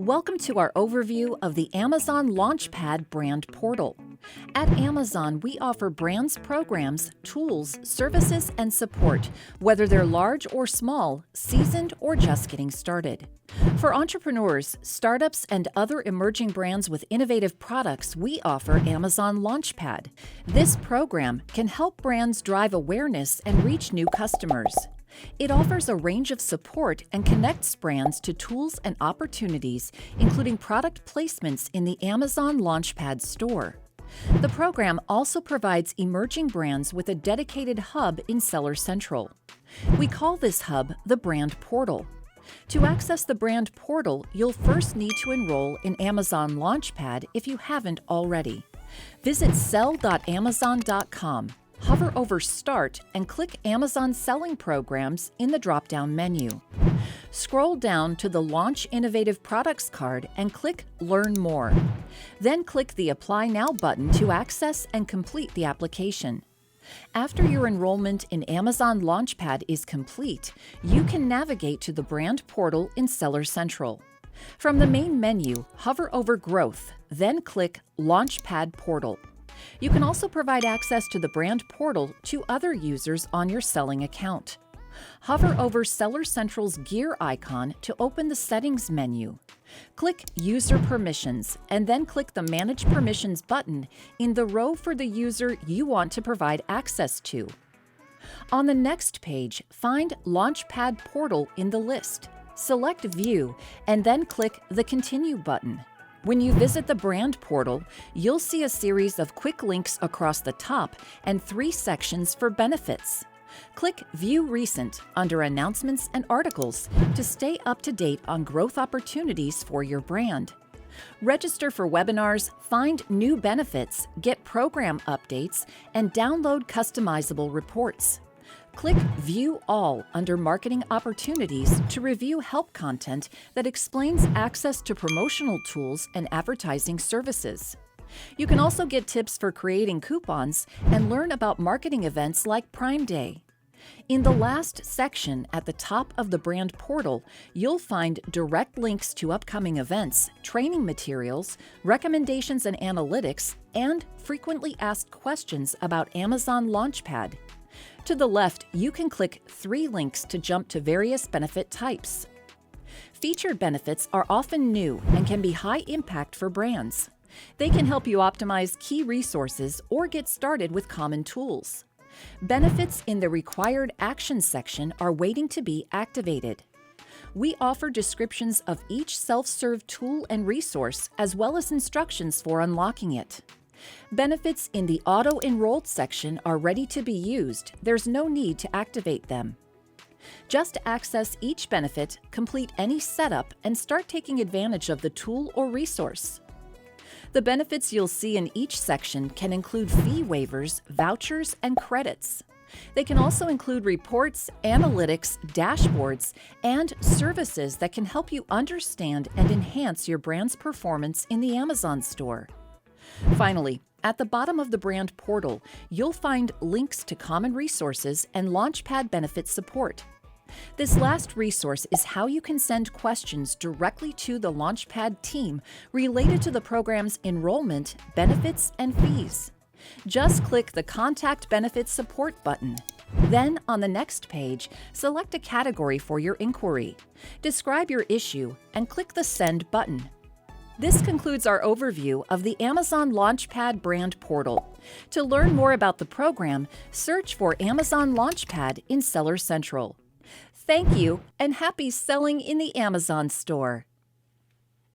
Welcome to our overview of the Amazon Launchpad brand portal. At Amazon, we offer brands programs, tools, services, and support, whether they're large or small, seasoned or just getting started. For entrepreneurs, startups, and other emerging brands with innovative products, we offer Amazon Launchpad. This program can help brands drive awareness and reach new customers. It offers a range of support and connects brands to tools and opportunities, including product placements in the Amazon Launchpad store. The program also provides emerging brands with a dedicated hub in Seller Central. We call this hub the Brand Portal. To access the Brand Portal, you'll first need to enroll in Amazon Launchpad if you haven't already. Visit sell.amazon.com. Hover over Start and click Amazon Selling Programs in the drop-down menu. Scroll down to the Launch Innovative Products card and click Learn More. Then click the Apply Now button to access and complete the application. After your enrollment in Amazon Launchpad is complete, you can navigate to the Brand Portal in Seller Central. From the main menu, hover over Growth, then click Launchpad Portal. You can also provide access to the Brand Portal to other users on your selling account. Hover over Seller Central's gear icon to open the Settings menu. Click User Permissions and then click the Manage Permissions button in the row for the user you want to provide access to. On the next page, find Launchpad Portal in the list. Select View and then click the Continue button. When you visit the Brand Portal, you'll see a series of quick links across the top and 3 sections for benefits. Click View Recent under Announcements and Articles to stay up to date on growth opportunities for your brand. Register for webinars, find new benefits, get program updates, and download customizable reports. Click View All under Marketing Opportunities to review help content that explains access to promotional tools and advertising services. You can also get tips for creating coupons and learn about marketing events like Prime Day. In the last section at the top of the Brand Portal, you'll find direct links to upcoming events, training materials, recommendations and analytics, and frequently asked questions about Amazon Launchpad. To the left, you can click 3 links to jump to various benefit types. Featured benefits are often new and can be high impact for brands. They can help you optimize key resources or get started with common tools. Benefits in the Required Action section are waiting to be activated. We offer descriptions of each self-serve tool and resource, as well as instructions for unlocking it. Benefits in the Auto-Enrolled section are ready to be used. There's no need to activate them. Just access each benefit, complete any setup, and start taking advantage of the tool or resource. The benefits you'll see in each section can include fee waivers, vouchers, and credits. They can also include reports, analytics, dashboards, and services that can help you understand and enhance your brand's performance in the Amazon store. Finally, at the bottom of the Brand Portal, you'll find links to common resources and Launchpad benefit support. This last resource is how you can send questions directly to the Launchpad team related to the program's enrollment, benefits, and fees. Just click the Contact Benefits Support button. Then, on the next page, select a category for your inquiry. Describe your issue and click the Send button. This concludes our overview of the Amazon Launchpad brand portal. To learn more about the program, search for Amazon Launchpad in Seller Central. Thank you, and happy selling in the Amazon store!